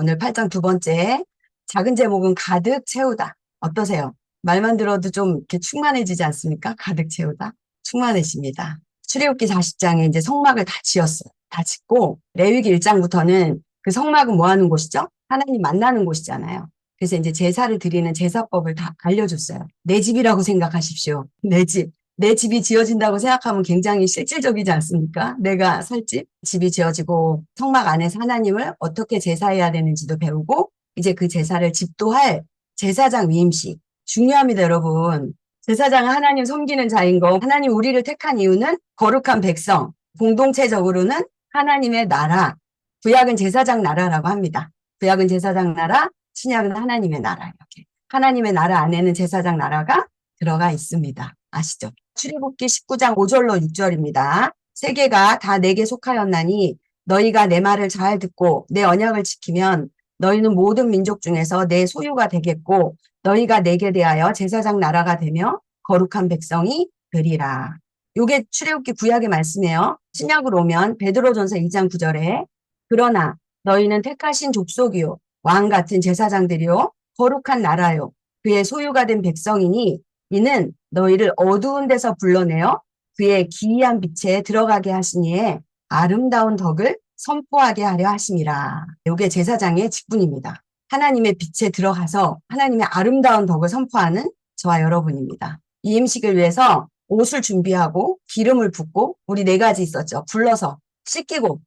오늘 8장 두 번째, 작은 제목은 가득 채우다. 어떠세요? 말만 들어도 좀 이렇게 충만해지지 않습니까? 가득 채우다. 충만해집니다. 출애굽기 40장에 이제 성막을 다 지었어요. 다 짓고, 레위기 1장부터는 그 성막은 뭐 하는 곳이죠? 하나님 만나는 곳이잖아요. 그래서 이제 제사를 드리는 제사법을 다 알려줬어요. 내 집이라고 생각하십시오. 내 집. 내 집이 지어진다고 생각하면 굉장히 실질적이지 않습니까? 내가 살 집, 집이 지어지고 성막 안에서 하나님을 어떻게 제사해야 되는지도 배우고 이제 그 제사를 집도할 제사장 위임식. 중요합니다, 여러분. 제사장은 하나님 섬기는 자인 거, 하나님 우리를 택한 이유는 거룩한 백성, 공동체적으로는 하나님의 나라, 구약은 제사장 나라라고 합니다. 구약은 제사장 나라, 신약은 하나님의 나라 이렇게. 하나님의 나라 안에는 제사장 나라가 들어가 있습니다. 아시죠? 출애굽기 19장 5절로 6절입니다. 세계가 다 내게 속하였나니 너희가 내 말을 잘 듣고 내 언약을 지키면 너희는 모든 민족 중에서 내 소유가 되겠고 너희가 내게 대하여 제사장 나라가 되며 거룩한 백성이 되리라. 요게 출애굽기 구약의 말씀이에요. 신약으로 오면 베드로전서 2장 9절에 그러나 너희는 택하신 족속이요 왕 같은 제사장들이요 거룩한 나라요 그의 소유가 된 백성이니 이는 너희를 어두운 데서 불러내어 그의 기이한 빛에 들어가게 하시니에 아름다운 덕을 선포하게 하려 하심이라. 이게 제사장의 직분입니다. 하나님의 빛에 들어가서 하나님의 아름다운 덕을 선포하는 저와 여러분입니다. 이 음식을 위해서 옷을 준비하고 기름을 붓고 우리 네 가지 있었죠. 불러서 씻기고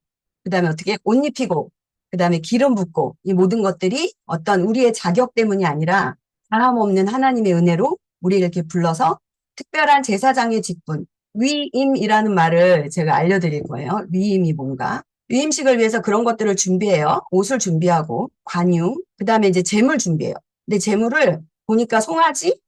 그다음에 어떻게 옷 입히고 그다음에 기름 붓고 이 모든 것들이 어떤 우리의 자격 때문이 아니라 다함 없는 하나님의 은혜로 우리를 이렇게 불러서 특별한 제사장의 직분, 위임이라는 말을 제가 알려드릴 거예요. 위임이 뭔가. 위임식을 위해서 그런 것들을 준비해요. 옷을 준비하고, 관유, 그 다음에 이제 재물 준비해요. 근데 재물을 보니까 송아지,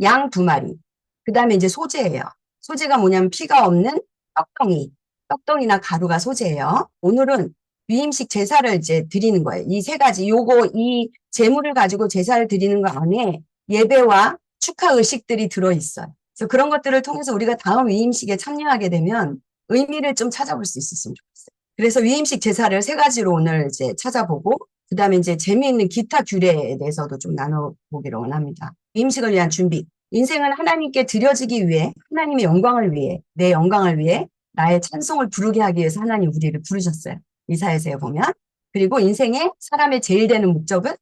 양 2마리, 그 다음에 이제 소재예요. 소재가 뭐냐면 피가 없는 떡덩이, 떡덩이나 가루가 소재예요. 오늘은 위임식 제사를 이제 드리는 거예요. 이 세 가지, 이 재물을 가지고 제사를 드리는 거 안에 예배와 축하 의식들이 들어있어요. 그래서 그런 것들을 통해서 우리가 다음 위임식에 참여하게 되면 의미를 좀 찾아볼 수 있었으면 좋겠어요. 그래서 위임식 제사를 세 가지로 오늘 이제 찾아보고, 그 다음에 이제 재미있는 기타 규례에 대해서도 좀 나눠보기로 원합니다. 위임식을 위한 준비. 인생은 하나님께 드려지기 위해, 하나님의 영광을 위해, 내 영광을 위해, 나의 찬송을 부르게 하기 위해서 하나님 우리를 부르셨어요. 이사야서에 보면. 그리고 인생의 사람의 제일 되는 목적은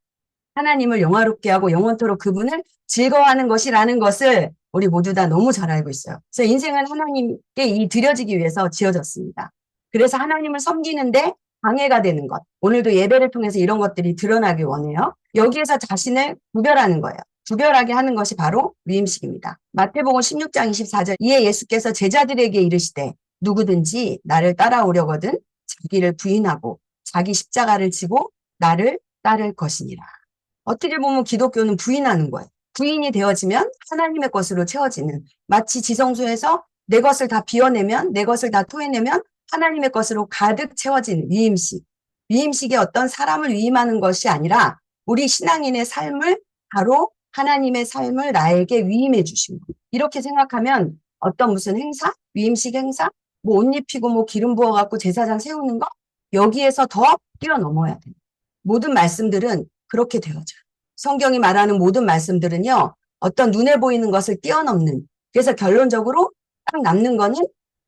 하나님을 영화롭게 하고 영원토록 그분을 즐거워하는 것이라는 것을 우리 모두 다 너무 잘 알고 있어요. 그래서 인생은 하나님께 이 드려지기 위해서 지어졌습니다. 그래서 하나님을 섬기는데 방해가 되는 것. 오늘도 예배를 통해서 이런 것들이 드러나길 원해요. 여기에서 자신을 구별하는 거예요. 구별하게 하는 것이 바로 위임식입니다. 마태복음 16장 24절 이에 예수께서 제자들에게 이르시되 누구든지 나를 따라오려거든 자기를 부인하고 자기 십자가를 지고 나를 따를 것이니라. 어떻게 보면 기독교는 부인하는 거예요. 부인이 되어지면 하나님의 것으로 채워지는 마치 지성소에서 내 것을 다 비워내면 내 것을 다 토해내면 하나님의 것으로 가득 채워지는 위임식. 위임식이 어떤 사람을 위임하는 것이 아니라 우리 신앙인의 삶을 바로 하나님의 삶을 나에게 위임해 주신 것. 이렇게 생각하면 어떤 무슨 행사? 위임식 행사? 뭐 옷 입히고 뭐 기름 부어갖고 제사장 세우는 거? 여기에서 더 뛰어넘어야 돼요. 모든 말씀들은 그렇게 되어져요. 성경이 말하는 모든 말씀들은요. 어떤 눈에 보이는 것을 뛰어넘는 그래서 결론적으로 딱 남는 거는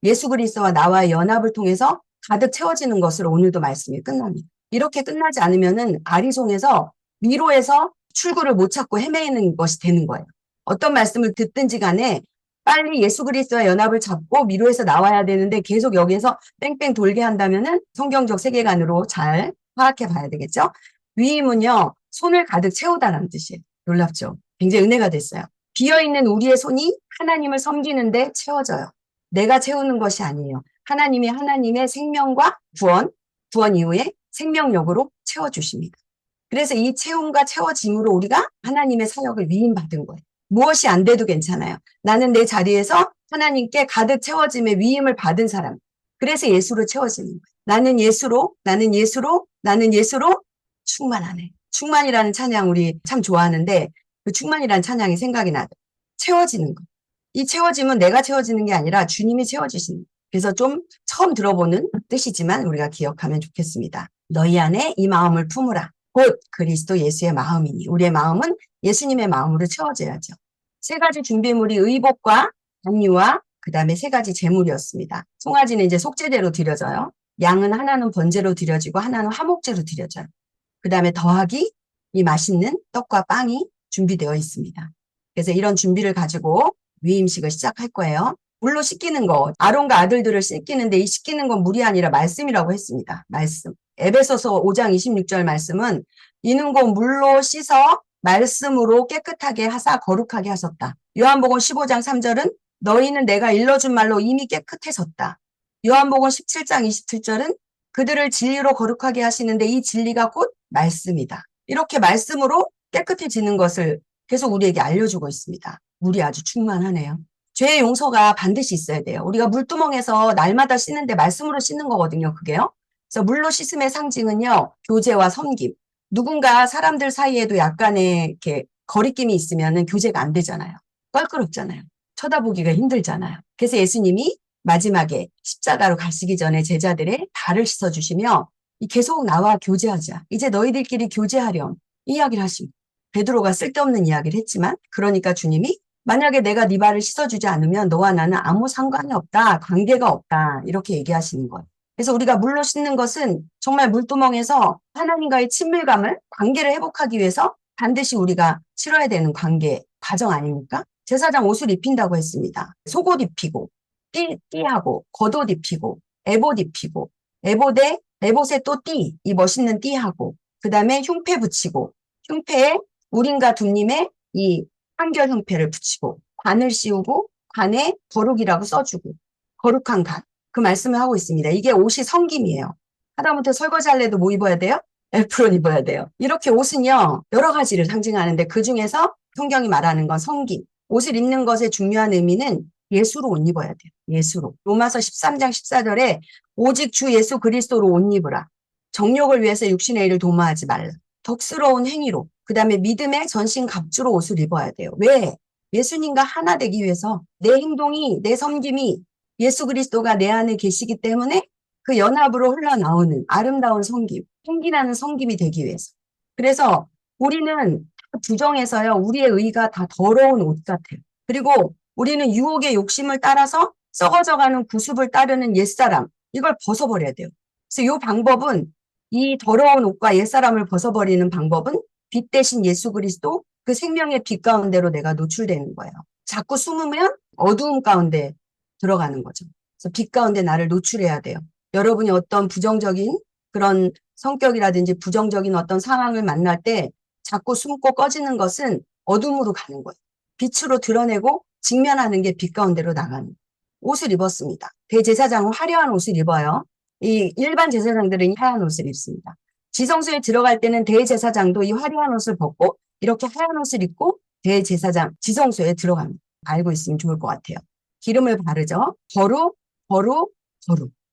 예수 그리스도와 나와의 연합을 통해서 가득 채워지는 것으로 오늘도 말씀이 끝납니다. 이렇게 끝나지 않으면은 아리송에서 미로에서 출구를 못 찾고 헤매는 것이 되는 거예요. 어떤 말씀을 듣든지 간에 빨리 예수 그리스도와 연합을 잡고 미로에서 나와야 되는데 계속 여기에서 뺑뺑 돌게 한다면은 성경적 세계관으로 잘 파악해 봐야 되겠죠. 위임은요. 손을 가득 채우다라는 뜻이에요. 놀랍죠? 굉장히 은혜가 됐어요. 비어있는 우리의 손이 하나님을 섬기는데 채워져요. 내가 채우는 것이 아니에요. 하나님의 생명과 구원 이후에 생명력으로 채워주십니다. 그래서 이 채움과 채워짐으로 우리가 하나님의 사역을 위임받은 거예요. 무엇이 안 돼도 괜찮아요. 나는 내 자리에서 하나님께 가득 채워짐의 위임을 받은 사람. 그래서 예수로 채워지는 거예요. 나는 예수로 충만하네. 충만이라는 찬양 우리 참 좋아하는데 그 충만이라는 찬양이 생각이 나죠. 채워지는 거. 이 채워짐은 내가 채워지는 게 아니라 주님이 채워주시는 거예요. 그래서 좀 처음 들어보는 뜻이지만 우리가 기억하면 좋겠습니다. 너희 안에 이 마음을 품으라. 곧 그리스도 예수의 마음이니. 우리의 마음은 예수님의 마음으로 채워져야죠. 세 가지 준비물이 의복과 단유와 그 다음에 세 가지 제물이었습니다. 송아지는 이제 속죄제로 드려져요. 양은 하나는 번제로 드려지고 하나는 화목제로 드려져요. 그 다음에 더하기 이 맛있는 떡과 빵이 준비되어 있습니다. 그래서 이런 준비를 가지고 위임식을 시작할 거예요. 물로 씻기는 거, 아론과 아들들을 씻기는데 이 씻기는 건 물이 아니라 말씀이라고 했습니다. 말씀. 에베소서 5장 26절 말씀은 이는 곧 물로 씻어 말씀으로 깨끗하게 하사 거룩하게 하셨다. 요한복음 15장 3절은 너희는 내가 일러준 말로 이미 깨끗해졌다. 요한복음 17장 27절은 그들을 진리로 거룩하게 하시는데 이 진리가 곧 말씀이다. 이렇게 말씀으로 깨끗해지는 것을 계속 우리에게 알려주고 있습니다. 물이 아주 충만하네요. 죄의 용서가 반드시 있어야 돼요. 우리가 물두멍에서 날마다 씻는데 말씀으로 씻는 거거든요, 그게요. 그래서 물로 씻음의 상징은요, 교제와 섬김. 누군가 사람들 사이에도 약간의 이렇게 거리낌이 있으면은 교제가 안 되잖아요. 껄끄럽잖아요. 쳐다보기가 힘들잖아요. 그래서 예수님이 마지막에 십자가로 가시기 전에 제자들의 발을 씻어주시며 계속 나와 교제하자. 이제 너희들끼리 교제하렴. 이 이야기를 하십니다. 베드로가 쓸데없는 이야기를 했지만 그러니까 주님이 만약에 내가 네 발을 씻어주지 않으면 너와 나는 아무 상관이 없다. 관계가 없다. 이렇게 얘기하시는 거예요. 그래서 우리가 물로 씻는 것은 정말 물두멍에서 하나님과의 친밀감을, 관계를 회복하기 위해서 반드시 우리가 치러야 되는 관계, 과정 아닙니까? 제사장 옷을 입힌다고 했습니다. 속옷 입히고, 띠하고, 겉옷 입히고, 에봇 입히고, 에봇에 또 이 멋있는 띠하고, 그 다음에 흉패 붙이고, 흉패에 우림과 둠림의 이 한결 흉패를 붙이고, 관을 씌우고, 관에 거룩이라고 써주고, 거룩한 관. 그 말씀을 하고 있습니다. 이게 옷이 성김이에요. 하다못해 설거지할래도 뭐 입어야 돼요? 에프론 입어야 돼요. 이렇게 옷은요, 여러 가지를 상징하는데 그 중에서 성경이 말하는 건 성김. 옷을 입는 것의 중요한 의미는 예수로 옷 입어야 돼요. 예수로. 로마서 13장 14절에 오직 주 예수 그리스도로 옷 입으라. 정욕을 위해서 육신의 일을 도모하지 말라. 덕스러운 행위로. 그 다음에 믿음의 전신 갑주로 옷을 입어야 돼요. 왜? 예수님과 하나 되기 위해서 내 행동이, 내 섬김이 예수 그리스도가 내 안에 계시기 때문에 그 연합으로 흘러나오는 아름다운 섬김, 행기나는 섬김이 되기 위해서. 그래서 우리는 부정해서요, 우리의 의가 다 더러운 옷 같아요. 그리고 우리는 유혹의 욕심을 따라서 썩어져가는 구습을 따르는 옛사람, 이걸 벗어버려야 돼요. 그래서 이 방법은, 이 더러운 옷과 옛사람을 벗어버리는 방법은 빛 대신 예수 그리스도, 그 생명의 빛 가운데로 내가 노출되는 거예요. 자꾸 숨으면 어두움 가운데 들어가는 거죠. 그래서 빛 가운데 나를 노출해야 돼요. 여러분이 어떤 부정적인 그런 성격이라든지 부정적인 어떤 상황을 만날 때 자꾸 숨고 꺼지는 것은 어둠으로 가는 거예요. 빛으로 드러내고 직면하는 게 빛 가운데로 나가는 옷을 입었습니다. 대제사장은 화려한 옷을 입어요. 이 일반 제사장들은 하얀 옷을 입습니다. 지성소에 들어갈 때는 대제사장도 이 화려한 옷을 벗고 이렇게 하얀 옷을 입고 대제사장 지성소에 들어갑니다. 알고 있으면 좋을 것 같아요. 기름을 바르죠. 거룩.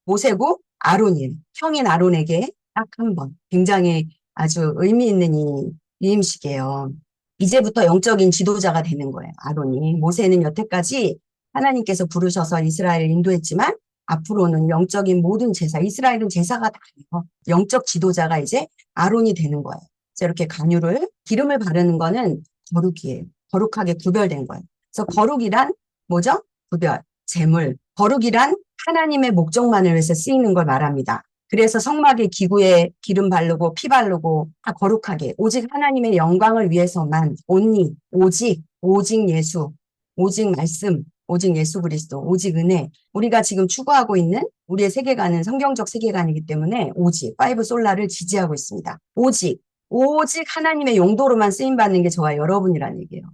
모세고 아론이 형인 아론에게 딱 한 번. 굉장히 아주 의미 있는 이 위임식이에요. 이제부터 영적인 지도자가 되는 거예요. 아론이. 모세는 여태까지 하나님께서 부르셔서 이스라엘을 인도했지만 앞으로는 영적인 모든 제사, 이스라엘은 제사가 다 아니에요. 영적 지도자가 이제 아론이 되는 거예요. 그래서 이렇게 간유를, 기름을 바르는 거는 거룩이에요. 거룩하게 구별된 거예요. 그래서 거룩이란 뭐죠? 구별, 제물. 거룩이란 하나님의 목적만을 위해서 쓰이는 걸 말합니다. 그래서 성막의 기구에 기름 바르고 피 바르고 다 거룩하게 오직 하나님의 영광을 위해서만 only 오직 예수, 오직 말씀, 오직 예수 그리스도, 오직 은혜. 우리가 지금 추구하고 있는 우리의 세계관은 성경적 세계관이기 때문에 오직 파이브 솔라를 지지하고 있습니다. 오직 하나님의 용도로만 쓰임 받는 게 저와 여러분이란 얘기예요.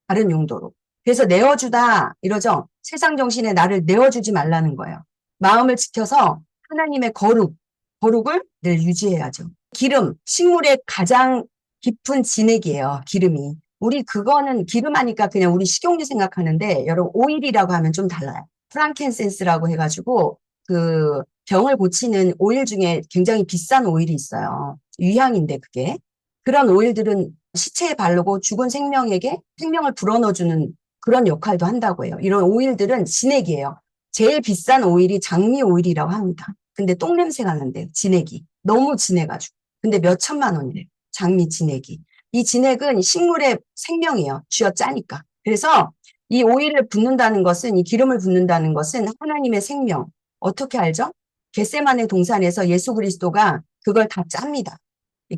다른 용도로. 그래서 내어주다 이러죠. 세상 정신에 나를 내어주지 말라는 거예요. 마음을 지켜서 하나님의 거룩을 늘 유지해야죠. 기름, 식물의 가장 깊은 진액이에요. 기름이. 우리 그거는 기름 하니까 그냥 우리 식용유 생각하는데 여러분 오일이라고 하면 좀 달라요. 프랑켄센스라고 해가지고 그 병을 고치는 오일 중에 굉장히 비싼 오일이 있어요. 유향인데 그게. 그런 오일들은 시체에 바르고 죽은 생명에게 생명을 불어넣어주는 그런 역할도 한다고 해요. 이런 오일들은 진액이에요. 제일 비싼 오일이 장미 오일이라고 합니다. 근데 똥냄새가 난대요. 진액이. 너무 진해가지고. 근데 몇 천만 원이래요. 장미 진액이. 이 진액은 식물의 생명이에요. 쥐어 짜니까. 그래서 이 오일을 붓는다는 것은, 이 기름을 붓는다는 것은 하나님의 생명. 어떻게 알죠? 겟세마네 동산에서 예수 그리스도가 그걸 다 짭니다.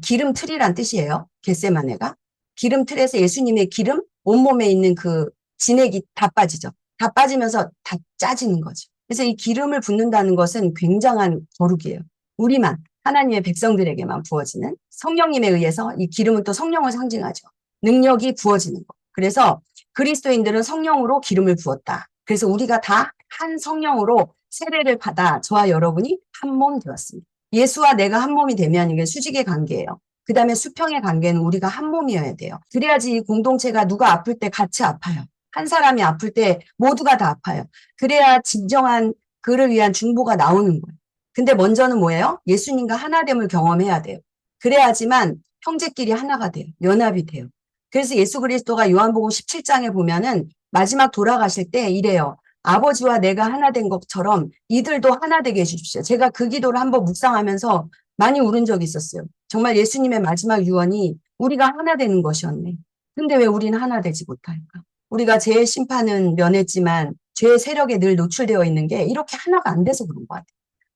기름 틀이란 뜻이에요. 겟세마네가. 기름 틀에서 예수님의 기름, 온몸에 있는 그 진액이 다 빠지죠. 다 빠지면서 다 짜지는 거죠. 그래서 이 기름을 붓는다는 것은 굉장한 거룩이에요. 우리만, 하나님의 백성들에게만 부어지는, 성령님에 의해서 이 기름은 또 성령을 상징하죠. 능력이 부어지는 거. 그래서 그리스도인들은 성령으로 기름을 부었다. 그래서 우리가 다 한 성령으로 세례를 받아 저와 여러분이 한 몸 되었습니다. 예수와 내가 한 몸이 되면 이게 수직의 관계예요. 그 다음에 수평의 관계는 우리가 한 몸이어야 돼요. 그래야지 이 공동체가 누가 아플 때 같이 아파요. 한 사람이 아플 때 모두가 다 아파요. 그래야 진정한 그를 위한 중보가 나오는 거예요. 근데 먼저는 뭐예요? 예수님과 하나됨을 경험해야 돼요. 그래야지만 형제끼리 하나가 돼요. 연합이 돼요. 그래서 예수 그리스도가 요한복음 17장에 보면은 마지막 돌아가실 때 이래요. 아버지와 내가 하나 된 것처럼 이들도 하나 되게 해주십시오. 제가 그 기도를 한번 묵상하면서 많이 울은 적이 있었어요. 정말 예수님의 마지막 유언이 우리가 하나 되는 것이었네. 근데 왜 우리는 하나 되지 못할까? 우리가 죄의 심판은 면했지만 죄의 세력에 늘 노출되어 있는 게 이렇게 하나가 안 돼서 그런 것 같아요.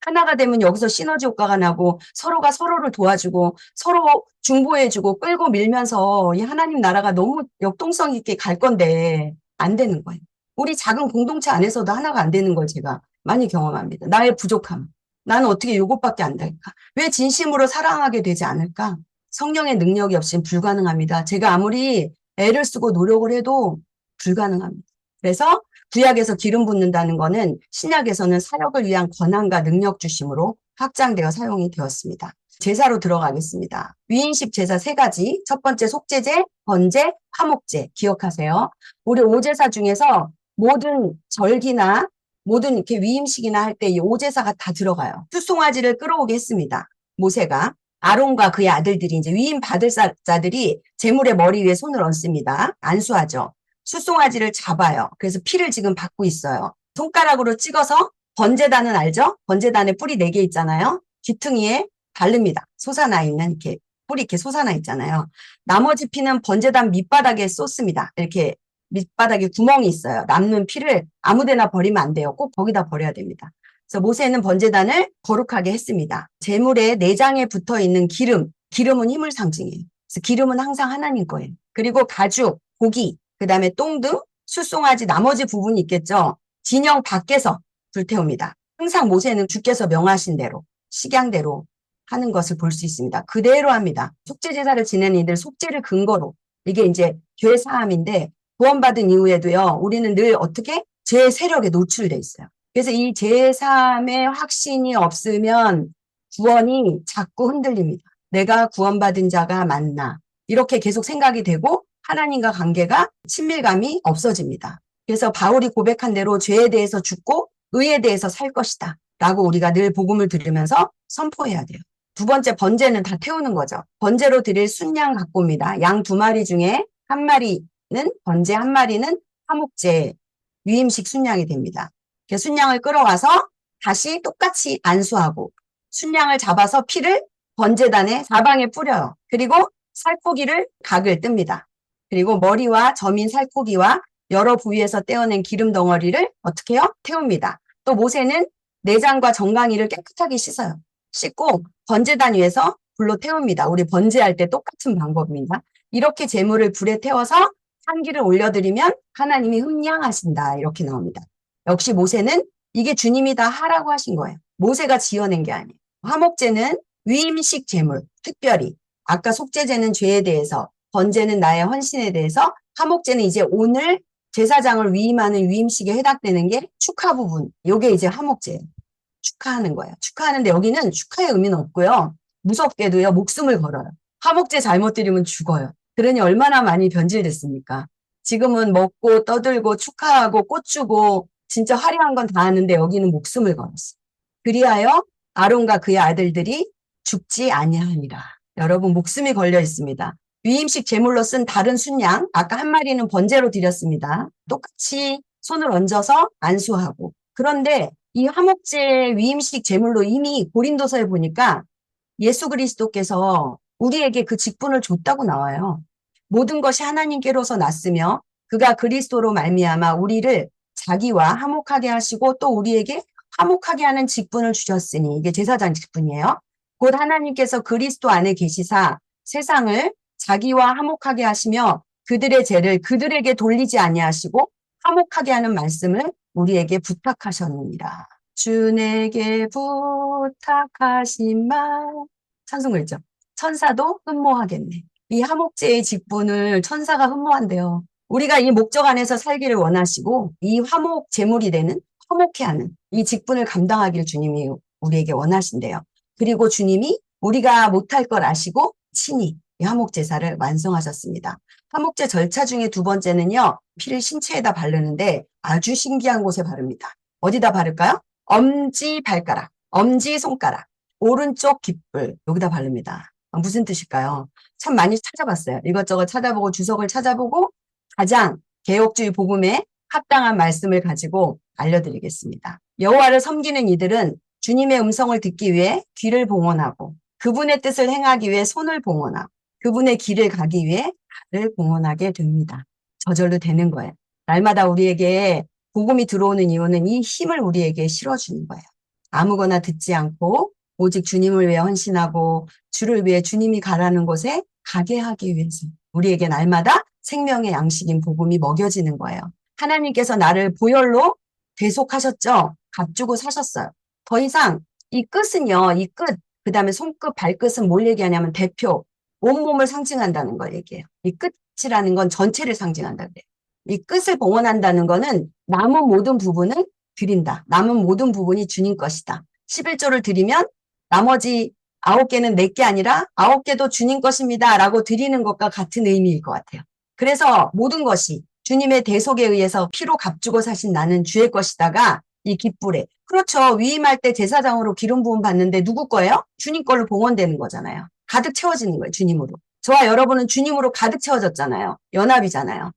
하나가 되면 여기서 시너지 효과가 나고 서로가 서로를 도와주고 서로 중보해주고 끌고 밀면서 이 하나님 나라가 너무 역동성 있게 갈 건데 안 되는 거예요. 우리 작은 공동체 안에서도 하나가 안 되는 걸 제가 많이 경험합니다. 나의 부족함. 나는 어떻게 이것밖에 안 될까? 왜 진심으로 사랑하게 되지 않을까? 성령의 능력이 없이는 불가능합니다. 제가 아무리 애를 쓰고 노력을 해도 불가능합니다. 그래서 구약에서 기름 붓는다는 거는 신약에서는 사역을 위한 권한과 능력 주심으로 확장되어 사용이 되었습니다. 제사로 들어가겠습니다. 위임식 제사 3가지. 첫 번째 속죄제, 번제, 화목제 기억하세요. 우리 오제사 중에서 모든 절기나 모든 이렇게 위임식이나 할 때 이 오제사가 다 들어가요. 수송아지를 끌어오게 했습니다. 모세가. 아론과 그의 아들들이 이제 위임 받을 자들이 제물의 머리 위에 손을 얹습니다. 안수하죠. 수송아지를 잡아요. 그래서 피를 지금 받고 있어요. 손가락으로 찍어서 번제단은 알죠? 번제단에 뿌리 4개 있잖아요. 귀퉁이에 바릅니다. 솟아나 있는 이렇게 뿌리 이렇게 솟아나 있잖아요. 나머지 피는 번제단 밑바닥에 쏟습니다. 이렇게 밑바닥에 구멍이 있어요. 남는 피를 아무데나 버리면 안 돼요. 꼭 거기다 버려야 됩니다. 그래서 모세는 번제단을 거룩하게 했습니다. 제물의 내장에 붙어 있는 기름, 기름은 힘을 상징해요. 그래서 기름은 항상 하나님 거예요. 그리고 가죽, 고기, 그 다음에 똥 등 수송아지 나머지 부분이 있겠죠. 진영 밖에서 불태웁니다. 항상 모세는 주께서 명하신 대로, 식양대로 하는 것을 볼 수 있습니다. 그대로 합니다. 속죄제사를 지내는 이들 속죄를 근거로 이게 이제 죄 사함인데 구원받은 이후에도요. 우리는 늘 어떻게? 죄의 세력에 노출돼 있어요. 그래서 이 죄 사함의 확신이 없으면 구원이 자꾸 흔들립니다. 내가 구원받은 자가 맞나? 이렇게 계속 생각이 되고 하나님과 관계가 친밀감이 없어집니다. 그래서 바울이 고백한 대로 죄에 대해서 죽고 의에 대해서 살 것이다. 라고 우리가 늘 복음을 들으면서 선포해야 돼요. 두 번째 번제는 다 태우는 거죠. 번제로 드릴 순양 갖고 옵니다. 양 2마리 중에 1마리는 번제, 1마리는 화목제 위임식 순양이 됩니다. 순양을 끌어와서 다시 똑같이 안수하고 순양을 잡아서 피를 번제단의 사방에 뿌려요. 그리고 살코기를 각을 뜹니다. 그리고 머리와 점인 살코기와 여러 부위에서 떼어낸 기름 덩어리를 어떻게 해요? 태웁니다. 또 모세는 내장과 정강이를 깨끗하게 씻어요. 씻고 번제단 위에서 불로 태웁니다. 우리 번제할 때 똑같은 방법입니다. 이렇게 제물을 불에 태워서 향기를 올려드리면 하나님이 흠량하신다. 이렇게 나옵니다. 역시 모세는 이게 주님이 다 하라고 하신 거예요. 모세가 지어낸 게 아니에요. 화목제는 위임식 제물, 특별히 아까 속죄제는 죄에 대해서, 번제는 나의 헌신에 대해서, 화목제는 이제 오늘 제사장을 위임하는 위임식에 해당되는 게 축하 부분. 요게 이제 화목제예요. 축하하는 거예요. 축하하는데 여기는 축하의 의미는 없고요. 무섭게도요. 목숨을 걸어요. 화목제 잘못 드리면 죽어요. 그러니 얼마나 많이 변질됐습니까? 지금은 먹고 떠들고 축하하고 꽃 주고 진짜 화려한 건 다 하는데 여기는 목숨을 걸었어요. 그리하여 아론과 그의 아들들이 죽지 아니하니라. 여러분 목숨이 걸려 있습니다. 위임식 제물로 쓴 다른 순양, 아까 1마리는 번제로 드렸습니다. 똑같이 손을 얹어서 안수하고. 그런데 이 화목제 위임식 제물로 이미 고린도서에 보니까 예수 그리스도께서 우리에게 그 직분을 줬다고 나와요. 모든 것이 하나님께로서 났으며 그가 그리스도로 말미암아 우리를 자기와 화목하게 하시고 또 우리에게 화목하게 하는 직분을 주셨으니 이게 제사장 직분이에요. 곧 하나님께서 그리스도 안에 계시사 세상을 자기와 화목하게 하시며 그들의 죄를 그들에게 돌리지 아니하시고 화목하게 하는 말씀을 우리에게 부탁하셨느니라. 주에게 부탁하신 말 찬송가 있죠. 천사도 흠모하겠네. 이 화목제의 직분을 천사가 흠모한대요. 우리가 이 목적 안에서 살기를 원하시고 이 화목 제물이 되는 화목케 하는 이 직분을 감당하길 주님이 우리에게 원하신대요. 그리고 주님이 우리가 못할 걸 아시고 친히 이 화목 제사를 완성하셨습니다. 화목제 절차 중에 두 번째는요. 피를 신체에다 바르는데 아주 신기한 곳에 바릅니다. 어디다 바를까요? 엄지 발가락, 엄지 손가락, 오른쪽 깃불 여기다 바릅니다. 무슨 뜻일까요? 참 많이 찾아봤어요. 이것저것 찾아보고 주석을 찾아보고 가장 개혁주의 복음에 합당한 말씀을 가지고 알려드리겠습니다. 여호와를 섬기는 이들은 주님의 음성을 듣기 위해 귀를 봉헌하고 그분의 뜻을 행하기 위해 손을 봉헌하고 그분의 길을 가기 위해 발을 봉헌하게 됩니다. 저절로 되는 거예요. 날마다 우리에게 복음이 들어오는 이유는 이 힘을 우리에게 실어주는 거예요. 아무거나 듣지 않고 오직 주님을 위해 헌신하고 주를 위해 주님이 가라는 곳에 가게 하기 위해서 우리에게 날마다 생명의 양식인 복음이 먹여지는 거예요. 하나님께서 나를 보혈로 대속하셨죠. 값 주고 사셨어요. 더 이상 이 끝은요. 이 끝, 그 다음에 손끝, 발끝은 뭘 얘기하냐면 대표, 온몸을 상징한다는 걸 얘기해요. 이 끝이라는 건 전체를 상징한다 그래요. 이 끝을 봉헌한다는 거는 남은 모든 부분을 드린다. 남은 모든 부분이 주님 것이다. 11조를 드리면 나머지 9개는 내 게 아니라 9개도 주님 것입니다. 라고 드리는 것과 같은 의미일 것 같아요. 그래서 모든 것이 주님의 대속에 의해서 피로 값주고 사신 나는 주의 것이다가 이 깃불에 그렇죠. 위임할 때 제사장으로 기름 부음 받는데 누구 거예요? 주님 걸로 봉헌되는 거잖아요. 가득 채워지는 거예요. 주님으로. 저와 여러분은 주님으로 가득 채워졌잖아요. 연합이잖아요.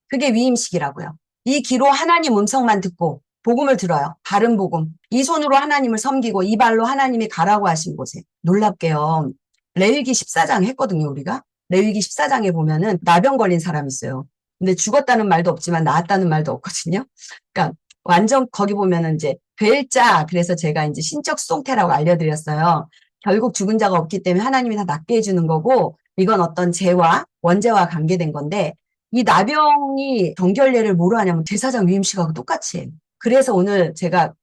그게 위임식이라고요. 이 귀로 하나님 음성만 듣고 복음을 들어요. 바른 복음. 이 손으로 하나님을 섬기고 이 발로 하나님이 가라고 하신 곳에. 놀랍게요. 레위기 14장 했거든요, 우리가. 레위기 14장에 보면은 나병 걸린 사람이 있어요. 근데 죽었다는 말도 없지만 나았다는 말도 없거든요. 그러니까 완전 거기 보면은 이제 괴자 그래서 제가 이제 신적 수송태라고 알려드렸어요. 결국 죽은 자가 없기 때문에 하나님이 다 낫게 해주는 거고 이건 어떤 죄와 원죄와 관계된 건데 이 나병이 정결례를 뭐로 하냐면 제사장 위임식하고 똑같이 해요. 그래서 오늘 제가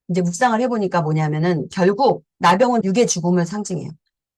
이제 묵상을 해보니까 뭐냐면은 결국 나병은 육의 죽음을 상징해요.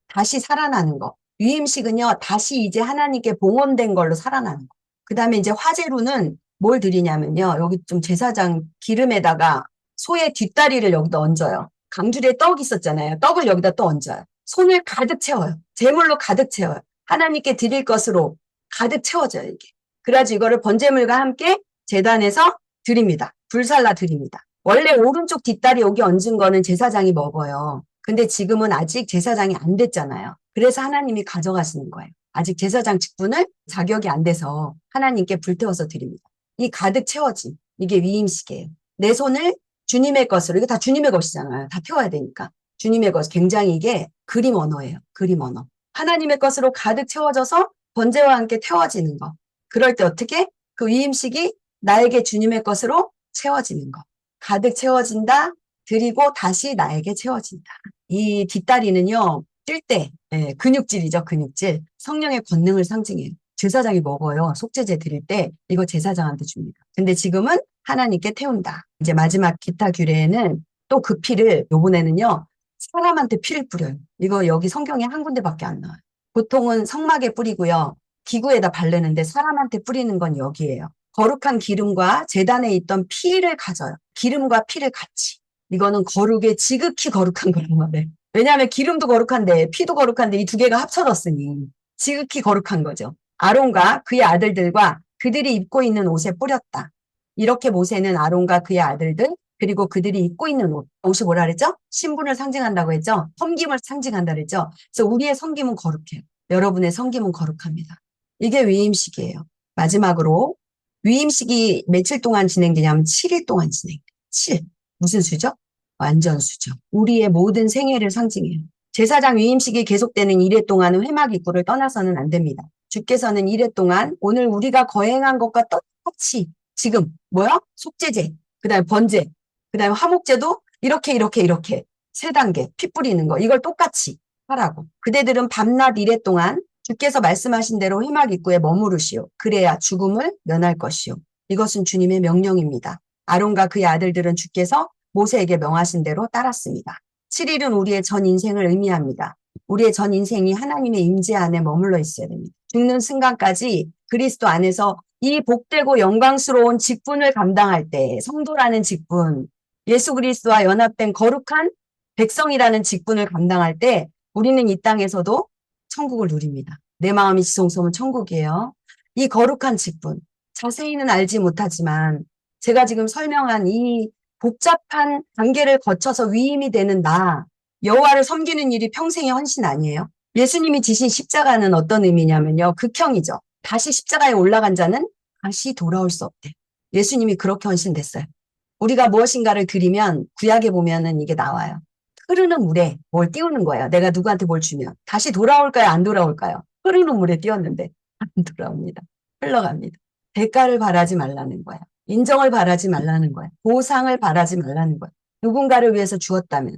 다시 살아나는 거. 위임식은요, 다시 이제 하나님께 봉헌된 걸로 살아나는 거. 그 다음에 이제 화제로는 뭘 드리냐면요, 여기 좀 제사장 기름에다가 소의 뒷다리를 여기다 얹어요. 강줄에 떡 있었잖아요. 떡을 여기다 또 얹어요. 손을 가득 채워요. 제물로 가득 채워요. 하나님께 드릴 것으로 가득 채워져요, 이게. 그래가지고 이거를 번제물과 함께 제단에서 드립니다. 불살라 드립니다. 원래 오른쪽 뒷다리 여기 얹은 거는 제사장이 먹어요. 근데 지금은 아직 제사장이 안 됐잖아요. 그래서 하나님이 가져가시는 거예요. 아직 제사장 직분을 자격이 안 돼서 하나님께 불태워서 드립니다. 이 가득 채워진 이게 위임식이에요. 내 손을 주님의 것으로, 이거 다 주님의 것이잖아요. 다 태워야 되니까. 주님의 것, 굉장히 이게 그림 언어예요. 그림 언어. 하나님의 것으로 가득 채워져서 번제와 함께 태워지는 거. 그럴 때 어떻게? 그 위임식이 나에게 주님의 것으로 채워지는 거. 가득 채워진다. 그리고 다시 나에게 채워진다. 이 뒷다리는요. 뛸 때 근육질이죠. 근육질. 성령의 권능을 상징해요. 제사장이 먹어요. 속죄제 드릴 때 이거 제사장한테 줍니다. 근데 지금은 하나님께 태운다. 이제 마지막 기타 규례에는 또 그 피를 요번에는요. 사람한테 피를 뿌려요. 이거 여기 성경에 한 군데밖에 안 나와요. 보통은 성막에 뿌리고요. 기구에다 바르는데 사람한테 뿌리는 건 여기예요. 거룩한 기름과 제단에 있던 피를 가져요. 기름과 피를 같이. 이거는 거룩의 지극히 거룩한 거란 말이에요. 왜냐하면 기름도 거룩한데 피도 거룩한데 이 두 개가 합쳐졌으니 지극히 거룩한 거죠. 아론과 그의 아들들과 그들이 입고 있는 옷에 뿌렸다. 이렇게 모세는 아론과 그의 아들들 그리고 그들이 입고 있는 옷이 뭐라 그랬죠? 신분을 상징한다고 했죠? 섬김을 상징한다 그랬죠? 그래서 우리의 섬김은 거룩해요. 여러분의 섬김은 거룩합니다. 이게 위임식이에요. 마지막으로 위임식이 며칠 동안 진행되냐면 7일 동안 진행돼요. 7. 무슨 수죠? 완전 수죠. 우리의 모든 생애를 상징해요. 제사장 위임식이 계속되는 이래 동안은 회막 입구를 떠나서는 안 됩니다. 주께서는 이래 동안 오늘 우리가 거행한 것과 똑같이 지금 뭐야? 속죄제, 그다음에 번제, 그다음에 화목제도 이렇게 세 단계 피 뿌리는 거 이걸 똑같이 하라고. 그대들은 밤낮 이래 동안 주께서 말씀하신 대로 회막 입구에 머무르시오. 그래야 죽음을 면할 것이오. 이것은 주님의 명령입니다. 아론과 그의 아들들은 주께서 모세에게 명하신 대로 따랐습니다. 7일은 우리의 전 인생을 의미합니다. 우리의 전 인생이 하나님의 임재 안에 머물러 있어야 됩니다. 죽는 순간까지 그리스도 안에서 이 복되고 영광스러운 직분을 감당할 때 성도라는 직분, 예수 그리스도와 연합된 거룩한 백성이라는 직분을 감당할 때 우리는 이 땅에서도 천국을 누립니다. 내 마음이 지성소면 천국이에요. 이 거룩한 직분, 자세히는 알지 못하지만 제가 지금 설명한 이 복잡한 단계를 거쳐서 위임이 되는 나, 여호와를 섬기는 일이 평생의 헌신 아니에요? 예수님이 지신 십자가는 어떤 의미냐면요. 극형이죠. 다시 십자가에 올라간 자는 다시 돌아올 수 없대. 예수님이 그렇게 헌신됐어요. 우리가 무엇인가를 드리면 구약에 보면은 이게 나와요. 흐르는 물에 뭘 띄우는 거예요. 내가 누구한테 뭘 주면. 다시 돌아올까요? 안 돌아올까요? 흐르는 물에 띄웠는데 안 돌아옵니다. 흘러갑니다. 대가를 바라지 말라는 거예요. 인정을 바라지 말라는 거예요. 보상을 바라지 말라는 거예요. 누군가를 위해서 주었다면,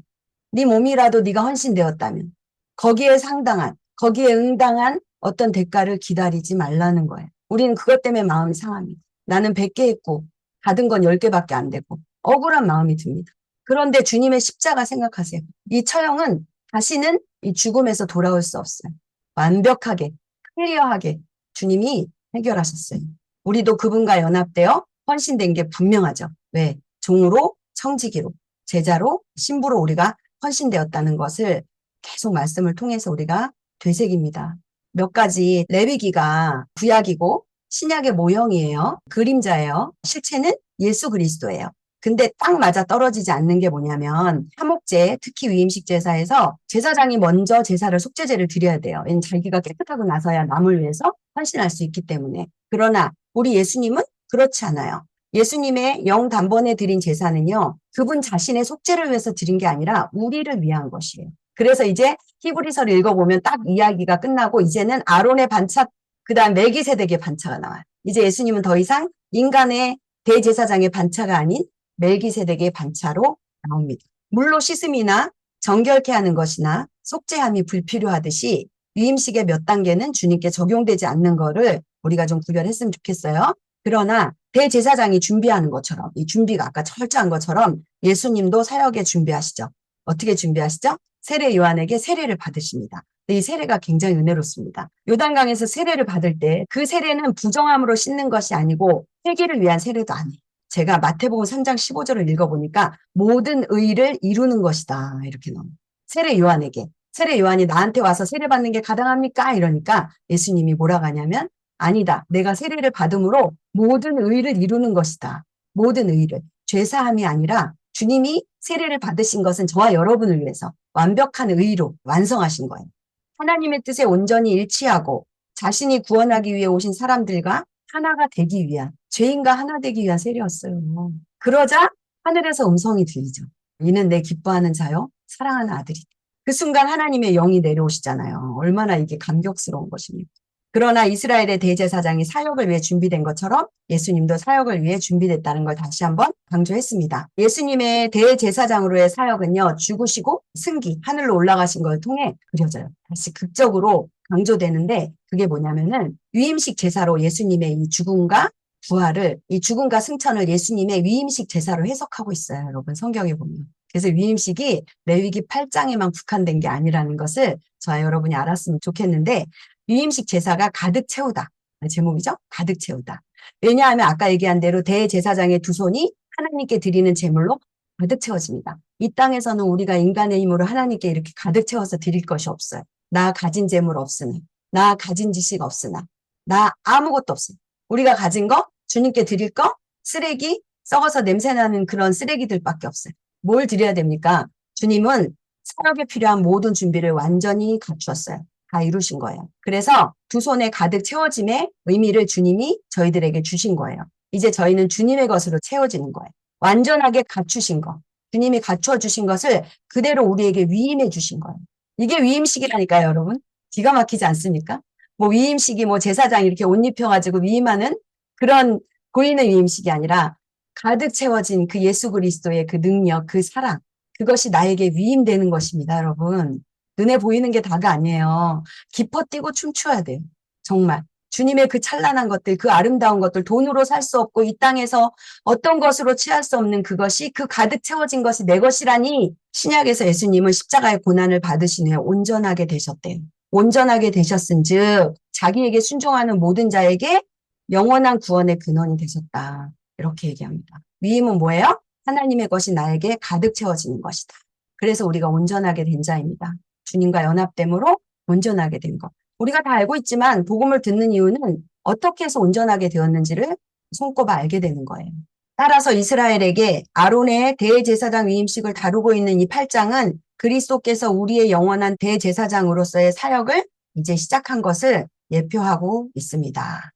네 몸이라도 네가 헌신되었다면 거기에 상당한, 거기에 응당한 어떤 대가를 기다리지 말라는 거예요. 우리는 그것 때문에 마음이 상합니다. 나는 100개 했고 받은 건 10개밖에 안 되고 억울한 마음이 듭니다. 그런데 주님의 십자가 생각하세요. 이 처형은 다시는 이 죽음에서 돌아올 수 없어요. 완벽하게, 클리어하게 주님이 해결하셨어요. 우리도 그분과 연합되어 헌신된 게 분명하죠. 왜? 종으로, 청지기로, 제자로, 신부로 우리가 헌신되었다는 것을 계속 말씀을 통해서 우리가 되새깁니다. 몇 가지 레위기가 구약이고 신약의 모형이에요. 그림자예요. 실체는 예수 그리스도예요. 근데 딱 맞아 떨어지지 않는 게 뭐냐면 화목제, 특히 위임식 제사에서 제사장이 먼저 제사를 속죄제를 드려야 돼요. 왜냐면 자기가 깨끗하고 나서야 남을 위해서 헌신할 수 있기 때문에. 그러나 우리 예수님은 그렇지 않아요. 예수님의 영 단번에 드린 제사는요. 그분 자신의 속죄를 위해서 드린 게 아니라 우리를 위한 것이에요. 그래서 이제 히브리서를 읽어보면 딱 이야기가 끝나고 이제는 아론의 반차, 그다음 멜기세덱의 반차가 나와요. 이제 예수님은 더 이상 인간의 대제사장의 반차가 아닌 멜기세덱의 반차로 나옵니다. 물로 씻음이나 정결케 하는 것이나 속죄함이 불필요하듯이 위임식의 몇 단계는 주님께 적용되지 않는 거를 우리가 좀 구별했으면 좋겠어요. 그러나 대제사장이 준비하는 것처럼 이 준비가 아까 철저한 것처럼 예수님도 사역에 준비하시죠. 어떻게 준비하시죠? 세례 요한에게 세례를 받으십니다. 이 세례가 굉장히 은혜롭습니다. 요단강에서 세례를 받을 때 그 세례는 부정함으로 씻는 것이 아니고 회개를 위한 세례도 아니에요. 제가 마태복음 3장 15절을 읽어보니까 모든 의를 이루는 것이다. 이렇게 나옵니다. 세례 요한에게. 세례 요한이 나한테 와서 세례 받는 게 가당합니까? 이러니까 예수님이 뭐라고 하냐면 아니다. 내가 세례를 받음으로 모든 의를 이루는 것이다. 모든 의를. 죄사함이 아니라 주님이 세례를 받으신 것은 저와 여러분을 위해서 완벽한 의로 완성하신 거예요. 하나님의 뜻에 온전히 일치하고 자신이 구원하기 위해 오신 사람들과 하나가 되기 위한, 죄인과 하나 되기 위한 세례였어요. 그러자 하늘에서 음성이 들리죠. 이는 내 기뻐하는 자요, 사랑하는 아들이다. 그 순간 하나님의 영이 내려오시잖아요. 얼마나 이게 감격스러운 것입니까? 그러나 이스라엘의 대제사장이 사역을 위해 준비된 것처럼 예수님도 사역을 위해 준비됐다는 걸 다시 한번 강조했습니다. 예수님의 대제사장으로의 사역은요, 죽으시고 승기, 하늘로 올라가신 걸 통해 그려져요. 다시 극적으로 강조되는데 그게 뭐냐면은 위임식 제사로 예수님의 이 죽음과 부활을, 이 죽음과 승천을 예수님의 위임식 제사로 해석하고 있어요. 여러분 성경에 보면. 그래서 위임식이 레위기 8장에만 국한된 게 아니라는 것을 저와 여러분이 알았으면 좋겠는데 위임식 제사가 가득 채우다. 제목이죠? 가득 채우다. 왜냐하면 아까 얘기한 대로 대제사장의 두 손이 하나님께 드리는 제물로 가득 채워집니다. 이 땅에서는 우리가 인간의 힘으로 하나님께 이렇게 가득 채워서 드릴 것이 없어요. 나 가진 재물 없으나, 나 가진 지식 없으나, 나 아무것도 없어요. 우리가 가진 거, 주님께 드릴 거, 쓰레기, 썩어서 냄새나는 그런 쓰레기들밖에 없어요. 뭘 드려야 됩니까? 주님은 사역에 필요한 모든 준비를 완전히 갖추었어요. 다 이루신 거예요. 그래서 두 손에 가득 채워짐의 의미를 주님이 저희들에게 주신 거예요. 이제 저희는 주님의 것으로 채워지는 거예요. 완전하게 갖추신 거. 주님이 갖추어 주신 것을 그대로 우리에게 위임해 주신 거예요. 이게 위임식이라니까요, 여러분. 기가 막히지 않습니까? 뭐 위임식이 뭐 제사장 이렇게 옷 입혀가지고 위임하는 그런 보이는 위임식이 아니라 가득 채워진 그 예수 그리스도의 그 능력, 그 사랑, 그것이 나에게 위임되는 것입니다, 여러분. 눈에 보이는 게 다가 아니에요. 기뻐 뛰고 춤추어야 돼요. 정말. 주님의 그 찬란한 것들, 그 아름다운 것들, 돈으로 살 수 없고 이 땅에서 어떤 것으로 취할 수 없는 그것이 그 가득 채워진 것이 내 것이라니 신약에서 예수님은 십자가의 고난을 받으신 후에 온전하게 되셨대요. 온전하게 되셨은즉 자기에게 순종하는 모든 자에게 영원한 구원의 근원이 되셨다. 이렇게 얘기합니다. 위임은 뭐예요? 하나님의 것이 나에게 가득 채워지는 것이다. 그래서 우리가 온전하게 된 자입니다. 주님과 연합됨으로 온전하게 된 것. 우리가 다 알고 있지만 복음을 듣는 이유는 어떻게 해서 온전하게 되었는지를 손꼽아 알게 되는 거예요. 따라서 이스라엘에게 아론의 대제사장 위임식을 다루고 있는 이 8장은 그리스도께서 우리의 영원한 대제사장으로서의 사역을 이제 시작한 것을 예표하고 있습니다.